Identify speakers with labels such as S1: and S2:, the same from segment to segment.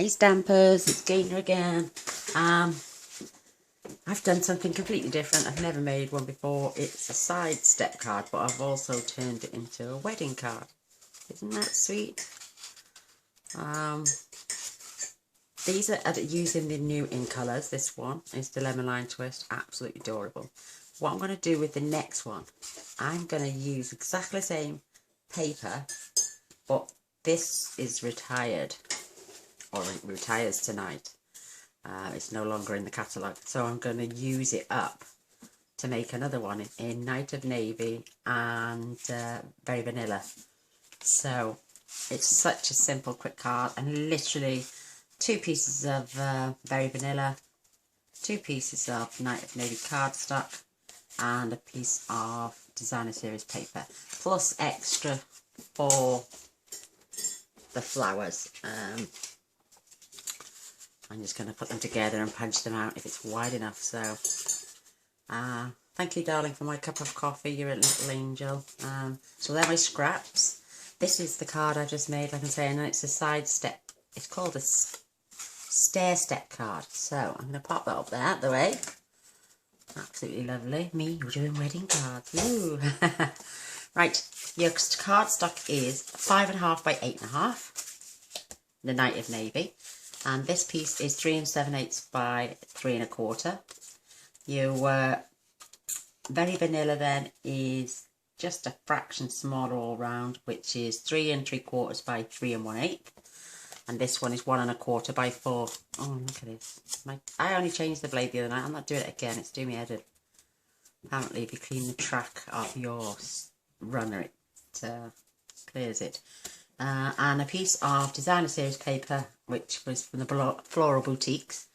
S1: Hey Stampers, it's Gaynor again. I've done something completely different. I've never made one before. It's a side step card, but I've also turned it into a wedding card. Isn't that sweet? These are using the new in colours. This one is the lemon lime twist, absolutely adorable. What I'm going to do with the next one, I'm going to use exactly the same paper, but this is retired, or it retires tonight. It's no longer in the catalogue, so I'm going to use it up to make another one in Night of Navy and Very Vanilla. So it's such a simple quick card, and literally 2 pieces of Very Vanilla, 2 pieces of Night of Navy cardstock, and a piece of designer series paper, plus extra for the flowers. I'm just going to put them together and punch them out if it's wide enough. So thank you, darling, for my cup of coffee. You're a little angel. So they're my scraps. This is the card I just made, like I'm saying, and it's a side step. It's called a stair step card. So I'm going to pop that up there out the way. Absolutely lovely. Me, you're doing wedding cards. Ooh. Right, your cardstock is 5.5 by 8.5. The Night of Navy. And this piece is 3 7/8 by 3 1/4. Your Very Vanilla then is just a fraction smaller all round, which is 3 3/4 by 3 1/8. And this one is 1 1/4 by 4. Oh, look at this. I only changed the blade the other night. I'm not doing it again. It's doing me head in. Apparently, if you clean the track of your runner, it clears it. And a piece of designer series paper, which was from the Floral Boutiques.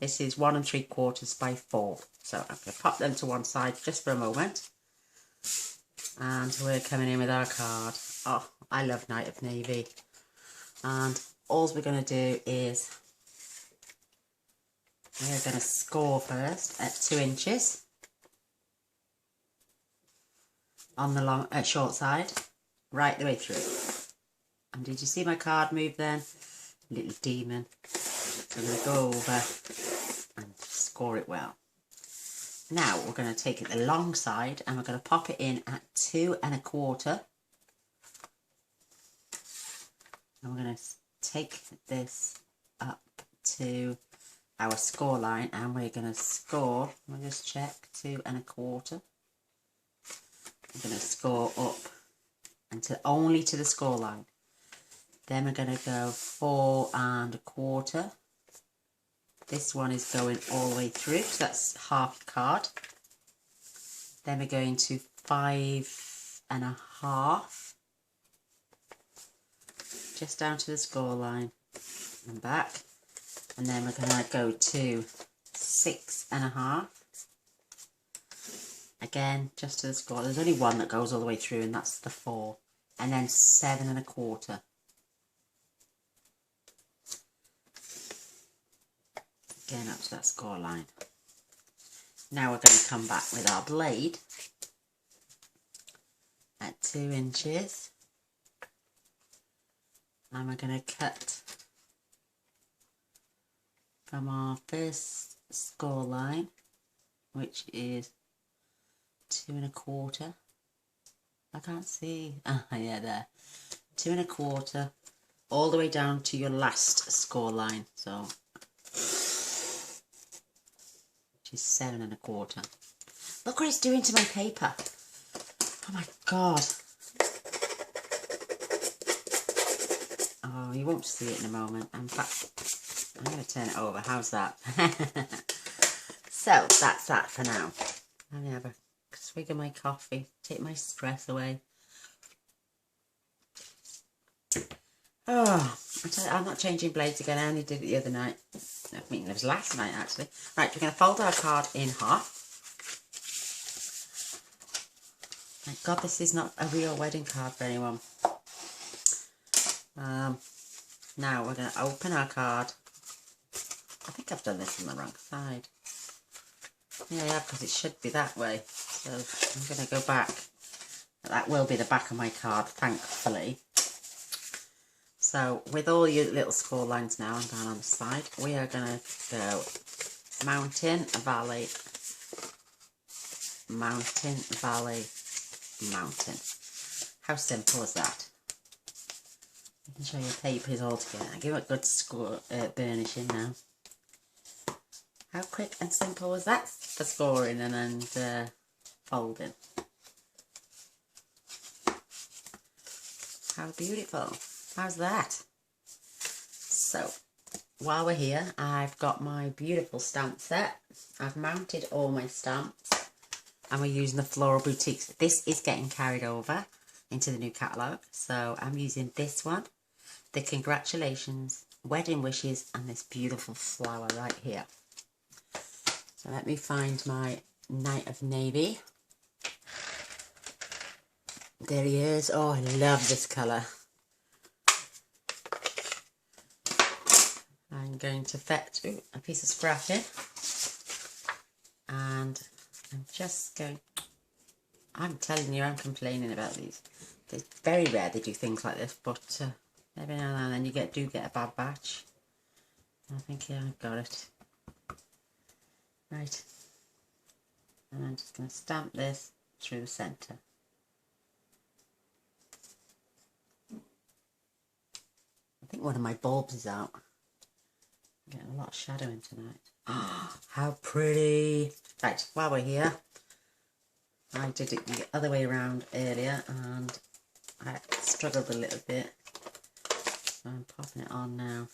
S1: This is 1 3/4 by 4. So I'm going to pop them to one side just for a moment. And we're coming in with our card. Oh, I love Night of Navy. And all we're going to do is we're going to score first at 2 inches on the short side, right the way through. And did you see my card move then? Little demon. So I'm going to go over and score it well. Now we're going to take it the long side and we're going to pop it in at 2 1/4. And we're going to take this up to our score line and we're going to score, I'll just check, 2 1/4. I'm going to score up until only to the score line. Then we're going to go 4 1/4. This one is going all the way through, so that's half the card. Then we're going to 5 1/2. Just down to the score line and back. And then we're going to go to 6 1/2. Again, just to the score. There's only one that goes all the way through, and that's the 4. And then 7 1/4. Again, up to that score line. Now we're going to come back with our blade at 2 inches. And we're going to cut from our first score line, which is 2 1/4. I can't see. Ah, yeah, there. 2 1/4, all the way down to your last score line. So, which is 7 1/4. Look what it's doing to my paper. Oh my God. Oh, you won't see it in a moment. In fact, I'm going to turn it over. How's that? So, that's that for now. Let me have a swig of my coffee. Take my stress away. Oh, I'm not changing blades again. I only did it the other night. I mean, it was last night, actually. Right, we're going to fold our card in half. Thank God this is not a real wedding card for anyone. Now we're going to open our card. I think I've done this on the wrong side. Yeah, because it should be that way. So I'm going to go back. That will be the back of my card, thankfully. So with all your little score lines now and down on the side, we are going to go mountain, valley, mountain, valley, mountain. How simple is that? You can show your papers all together. Give it a good score, burnishing now. How quick and simple was that for scoring and folding? How beautiful. How's that? So, while we're here, I've got my beautiful stamp set. I've mounted all my stamps and we're using the Floral Boutiques. This is getting carried over into the new catalogue. So, I'm using this one, the Congratulations, Wedding Wishes, and this beautiful flower right here. So, let me find my Night of Navy. There he is. Oh, I love this colour. I'm going to fetch a piece of scrap in. And I'm just going... I'm telling you, I'm complaining about these. It's very rare they do things like this, but every now and then you do get a bad batch. I think, yeah, I've got it. Right. And I'm just going to stamp this through the centre. I think one of my bulbs is out. I'm getting a lot of shadowing tonight. Oh, how pretty. Right, while we're here, I did it the other way around earlier and I struggled a little bit. So I'm popping it on now.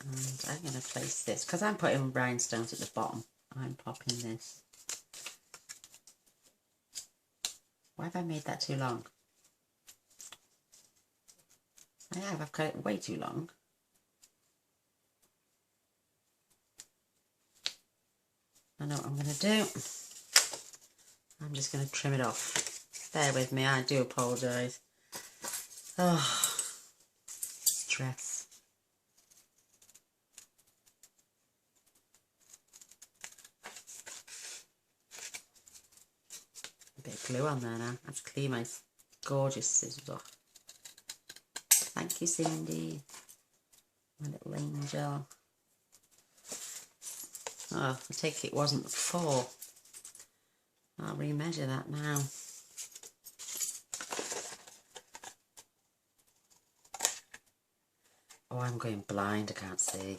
S1: And I'm going to place this, because I'm putting rhinestones at the bottom, I'm popping this. Why have I made that too long? I have, I've cut it way too long. I know what I'm going to do. I'm just going to trim it off. Bear with me, I do apologise. Oh, stress. A bit of glue on there now. I have to clean my gorgeous scissors off. Thank you, Cindy. My little angel. Oh, I take it wasn't 4. I'll remeasure that now. Oh, I'm going blind, I can't see.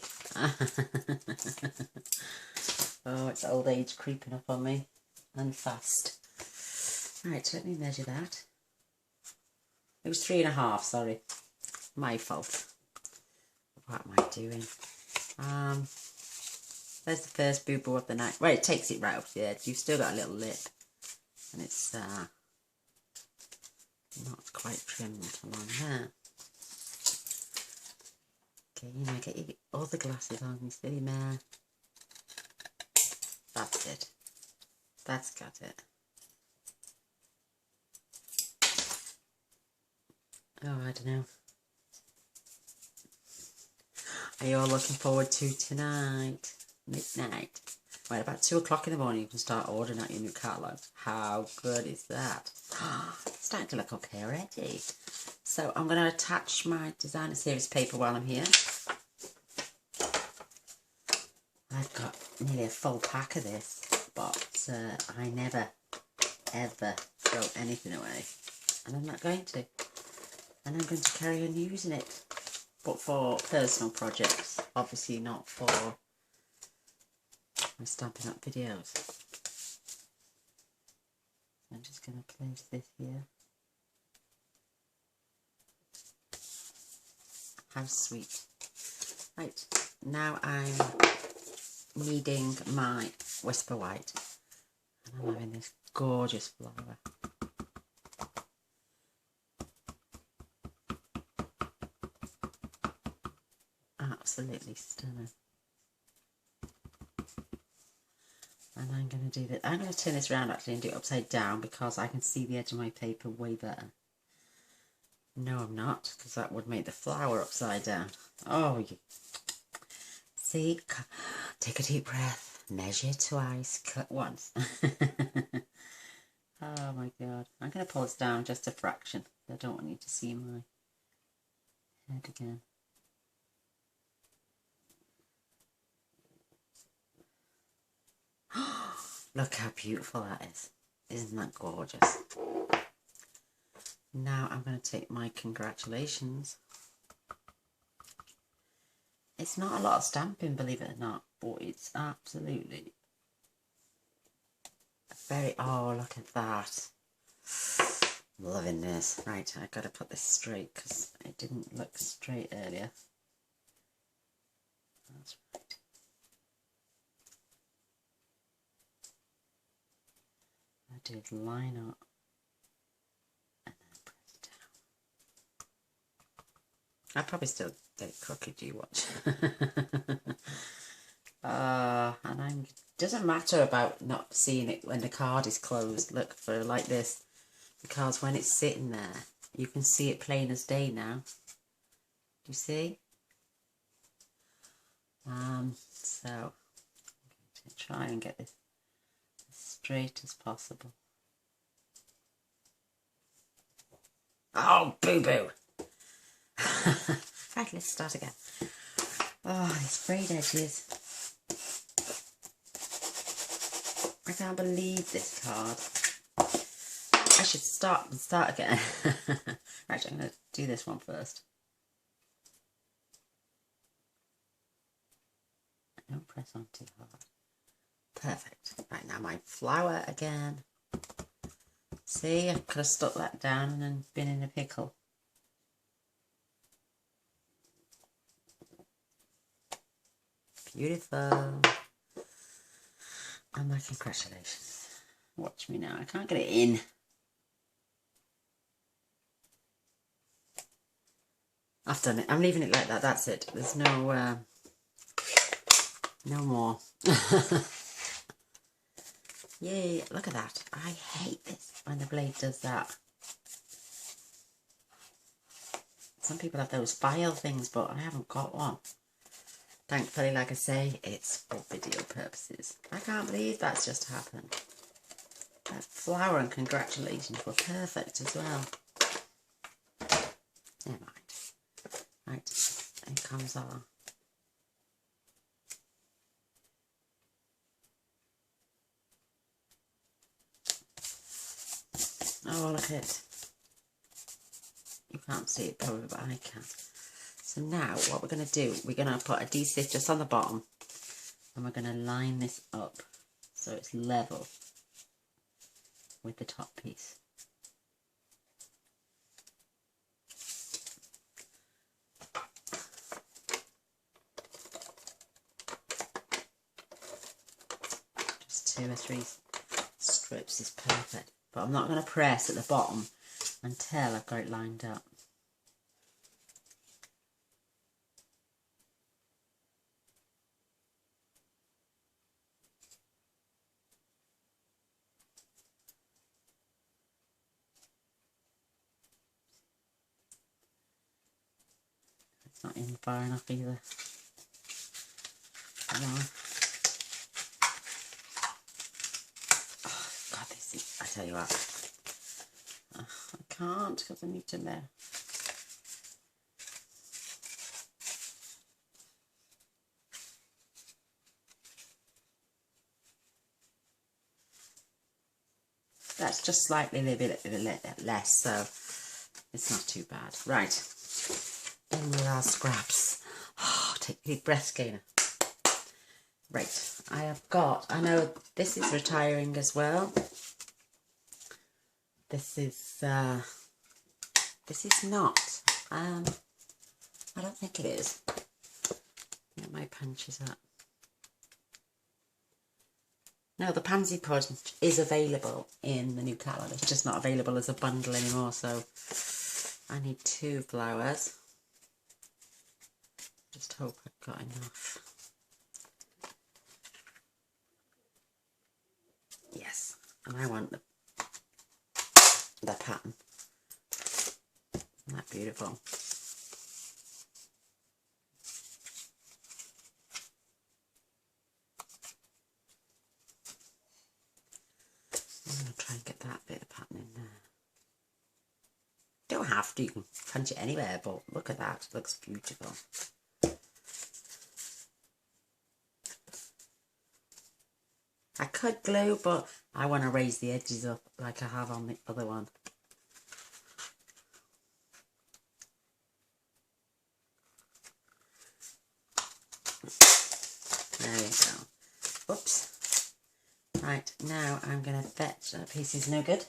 S1: Oh, it's old age creeping up on me. And fast. Right, let me measure that. It was 3.5, sorry. My fault. What am I doing? There's the first boo-boo of the night. Well, it takes it right up to the edge. You've still got a little lip. And it's not quite trimmed along there. Okay, you know, get your other glasses on, you silly mare. That's it. That's got it. Oh, I don't know. Are you all looking forward to tonight? Midnight. Right, about 2 o'clock in the morning you can start ordering out your new catalogue. How good is that? It's starting to look okay already. So I'm going to attach my designer series paper while I'm here. I've got nearly a full pack of this, but I never ever throw anything away. And I'm not going to. And I'm going to carry on using it. But for personal projects, obviously not for my Stampin' Up videos. I'm just going to place this here. How sweet. Right, now I'm kneading my Whisper White. And I'm having this gorgeous flower. Absolutely stunning. And I'm going to do that. I'm going to turn this around actually and do it upside down because I can see the edge of my paper way better. No, I'm not, because that would make the flower upside down. Oh, you see? Take a deep breath. Measure twice, cut once. Oh my god. I'm going to pull this down just a fraction. I don't want you to see my head again. Look how beautiful that is. Isn't that gorgeous? Now I'm going to take my congratulations. It's not a lot of stamping, believe it or not, but it's absolutely very... Oh, look at that. I'm loving this. Right, I've got to put this straight because it didn't look straight earlier. That's right. I did line up and then press down. I probably still get it crooked, you watch. And I'm doesn't matter about not seeing it when the card is closed. Look for like this, because when it's sitting there, you can see it plain as day now. Do you see? So I'm going to try and get this as straight as possible. Oh, boo-boo! Right, let's start again. Oh, these frayed edges. I can't believe this card. I should start and start again. Right, I'm going to do this one first. Don't press on too hard. Perfect. Right, now my flower again. See, I could have stuck that down and then been in a pickle. Beautiful. And my congratulations. Watch me now. I can't get it in. I've done it. I'm leaving it like that. That's it. There's no more. Yay, look at that. I hate this when the blade does that. Some people have those file things, but I haven't got one. Thankfully, like I say, it's for video purposes. I can't believe that's just happened. That flower and congratulations were perfect as well. Never mind. Right, here comes our... Oh, look at it. You can't see it probably, but I can. So now what we're going to do, we're going to put a adhesive just on the bottom and we're going to line this up so it's level with the top piece. Just 2 or 3 strips is perfect, but I'm not going to press at the bottom until I've got it lined up. It's not in far enough either. Come on. Oh, God, this is, I tell you what. I can't because I need to know. That's just slightly a little bit less, so it's not too bad. Right, in with our scraps. Oh, take a deep breath, Gaynor. Right, I know this is retiring as well. This is not. I don't think it is. Yeah, my punch is up. No, the pansy punch is available in the new calendar. It's just not available as a bundle anymore, so I need 2 flowers. Just hope I've got enough. Yes, and I want the pattern. Isn't that beautiful? try and get that bit of pattern in there. Don't have to, you can punch it anywhere, but look at that, it looks beautiful. I could glue, but I want to raise the edges up like I have on the other one. There we go. Oops. Right, now I'm going to fetch that piece is no good.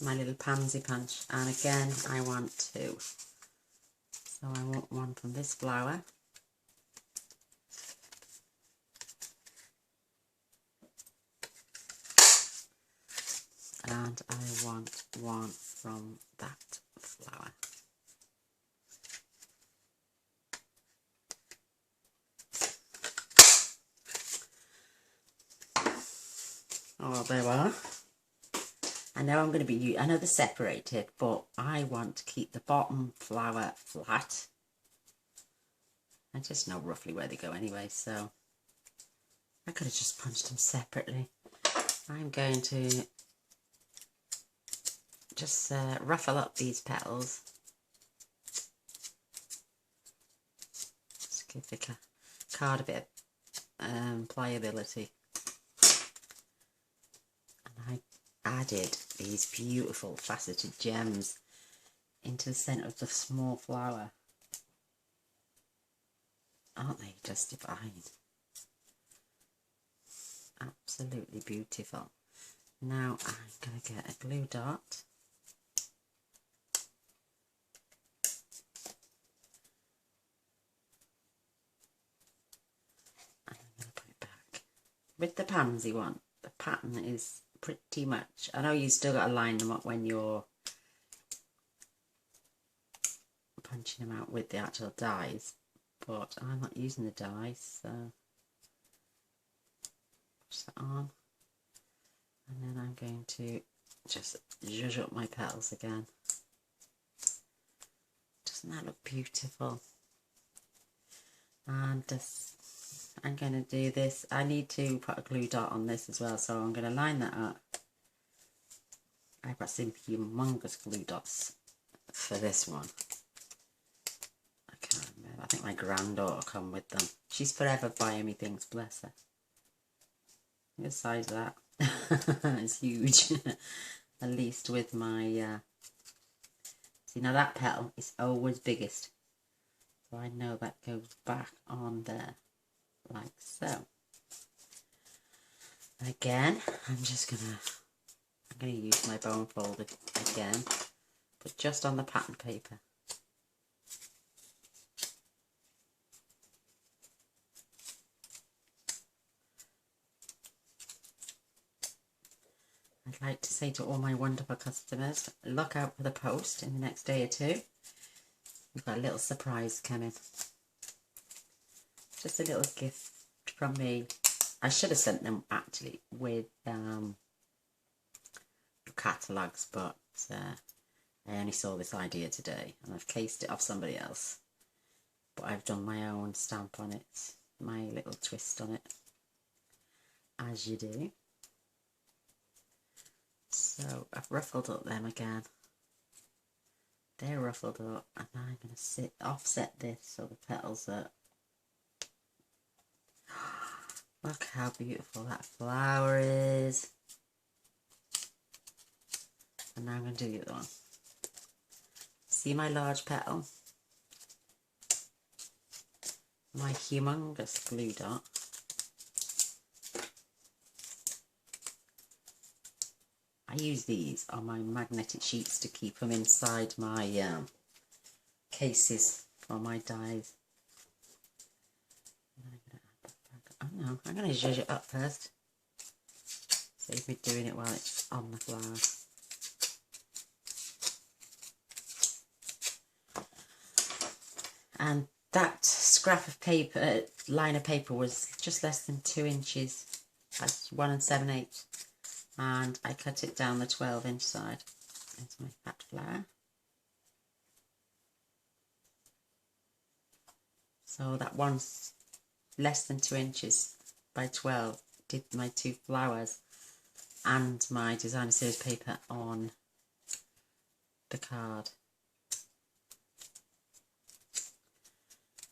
S1: My little pansy punch, and again I want two. So I want one from this flower. And I want one from that flower. Oh, there we are. I know I'm going to be, I know they're separated, but I want to keep the bottom flower flat. I just know roughly where they go anyway, so I could have just punched them separately. I'm going to just ruffle up these petals. Just give the card a bit of pliability. And I added these beautiful faceted gems into the centre of the small flower. Aren't they just divine? Absolutely beautiful. Now I'm going to get a glue dot. And I'm going to put it back. With the pansy one, the pattern is pretty much, I know you still got to line them up when you're punching them out with the actual dies, but I'm not using the dies, so push that on, and then I'm going to just zhuzh up my petals again. Doesn't that look beautiful? And just, I'm going to do this. I need to put a glue dot on this as well, so I'm going to line that up. I've got some humongous glue dots for this one. I can't remember. I think my granddaughter come with them. She's forever buying me things, bless her. Look at the size of that. It's huge. At least with my... See, now that petal is always biggest. So I know that goes back on there. Like so. Again, I'm going to use my bone folder again, but just on the pattern paper. I'd like to say to all my wonderful customers, look out for the post in the next day or two. We've got a little surprise coming. Just a little gift from me. I should have sent them actually with catalogues, but I only saw this idea today and I've cased it off somebody else. But I've done my own stamp on it, my little twist on it, as you do. So I've ruffled up them again. They're ruffled up, and I'm going to offset this so the petals are... Look how beautiful that flower is. And now I'm going to do the other one. See my large petal? My humongous glue dot. I use these on my magnetic sheets to keep them inside my cases for my dies. Oh no, I'm going to zhuzh it up first. Save me doing it while it's on the flower. And that scrap of paper, line of paper, was just less than 2 inches. That's 1 7/8. And I cut it down the 12-inch side. There's my fat flower. So that one's less than 2 inches by 12 did my 2 flowers. and my designer series paper on the card.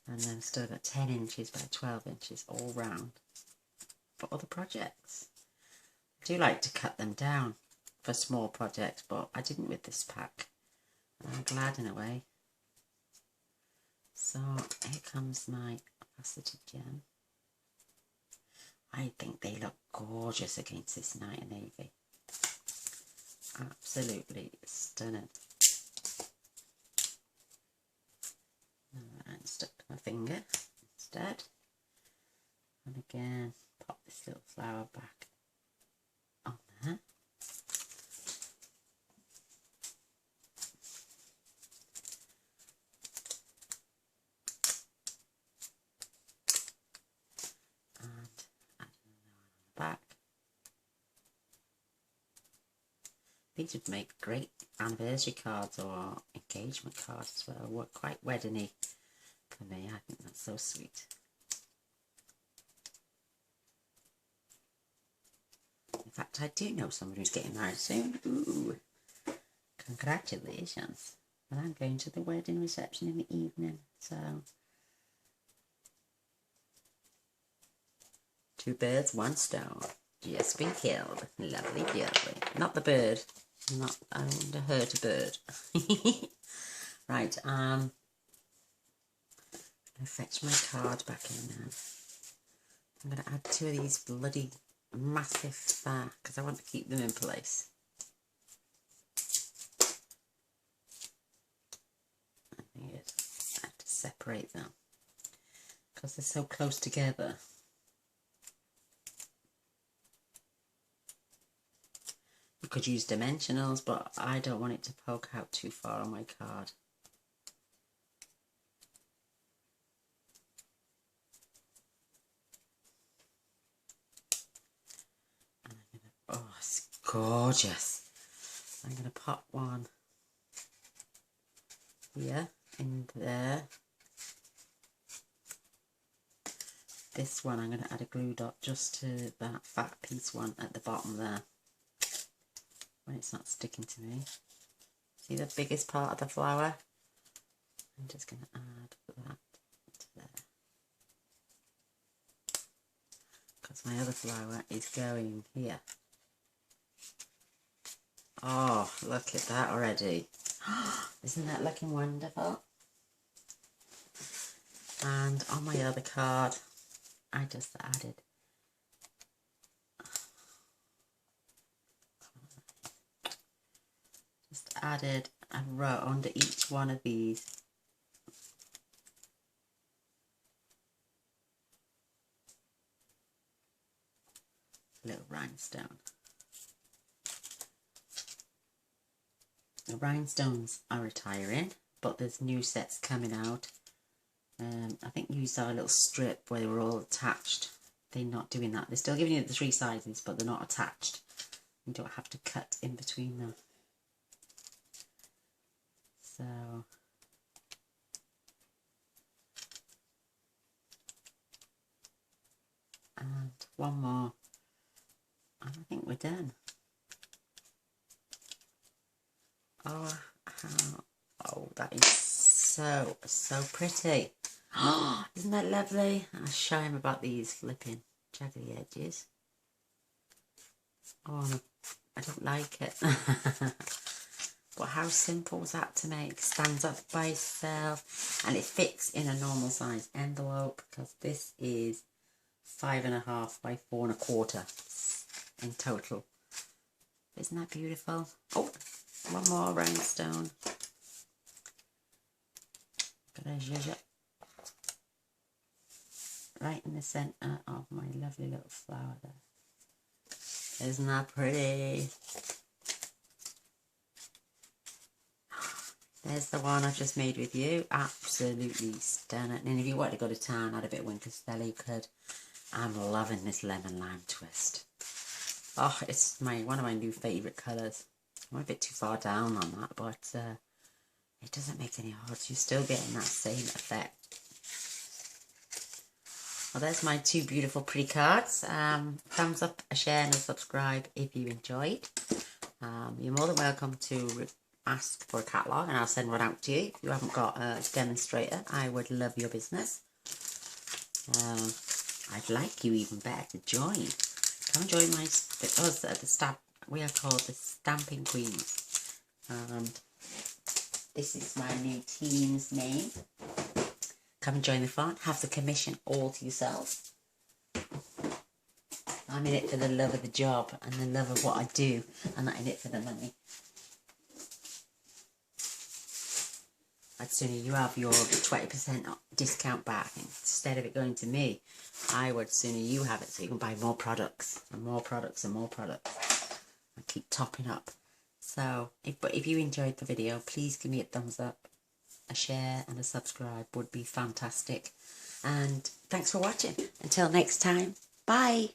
S1: And then I've still got 10 inches by 12 inches all round for other projects. I do like to cut them down for small projects, but I didn't with this pack. And I'm glad in a way. So here comes my faceted gem. I think they look gorgeous against this night and navy. Absolutely stunning. And stuck to my finger instead. And again, pop this little flower back on there. Back. These would make great anniversary cards or engagement cards as well. Quite wedding-y for me. I think that's so sweet. In fact, I do know somebody who's getting married soon. Ooh, congratulations. And I'm going to the wedding reception in the evening, so... 2 birds, 1 stone. Just been killed. Lovely, lovely. Not the bird. Not, I don't want to hurt a bird. Right, I'm going to fetch my card back in now. I'm going to add 2 of these bloody massive because I want to keep them in place. I think I have to separate them because they're so close together. You could use dimensionals, but I don't want it to poke out too far on my card. And I'm gonna, oh, it's gorgeous. I'm going to pop one here, in there. This one I'm going to add a glue dot just to that fat piece one at the bottom there, when it's not sticking to me. See the biggest part of the flower? I'm just going to add that to there. Because my other flower is going here. Oh, look at that already. Isn't that looking wonderful? And on my other card, I just added a row under each one of these. Little rhinestone. The rhinestones are retiring, but there's new sets coming out. I think you saw a little strip where they were all attached. They're not doing that. They're still giving you the 3 sizes, but they're not attached. You don't have to cut in between them. So, and one more, and I think we're done. Oh, oh, that is so pretty. Oh, isn't that lovely? I'll show him about these flipping jaggedy edges. Oh, I don't like it. But how simple was that to make? Stands up by itself, and it fits in a normal size envelope because this is 5.5 by 4.25 in total. Isn't that beautiful? Oh, one more rhinestone. Gotta zhuzh it right in the centre of my lovely little flower there. Isn't that pretty? There's the one I've just made with you. Absolutely stunning. And if you want to go to town, add a bit of Winkelstein, you could. I'm loving this lemon lime twist. Oh, it's one of my new favourite colours. I'm a bit too far down on that, but it doesn't make any odds. You're still getting that same effect. Well, there's my 2 beautiful pretty cards. Thumbs up, a share and a subscribe if you enjoyed. You're more than welcome to ask for a catalogue and I'll send one out to you. If you haven't got a demonstrator, I would love your business. I'd like you even better to join. Come join us at the stamp. We are called the Stamping Queens. This is my new team's name. Come and join the fun. Have the commission all to yourself. I'm in it for the love of the job and the love of what I do. I'm not in it for the money. I'd sooner you have your 20% discount back instead of it going to me. I would sooner you have it so you can buy more products and more products and more products and keep topping up. So, if you enjoyed the video, please give me a thumbs up, a share and a subscribe would be fantastic. And thanks for watching. Until next time, bye.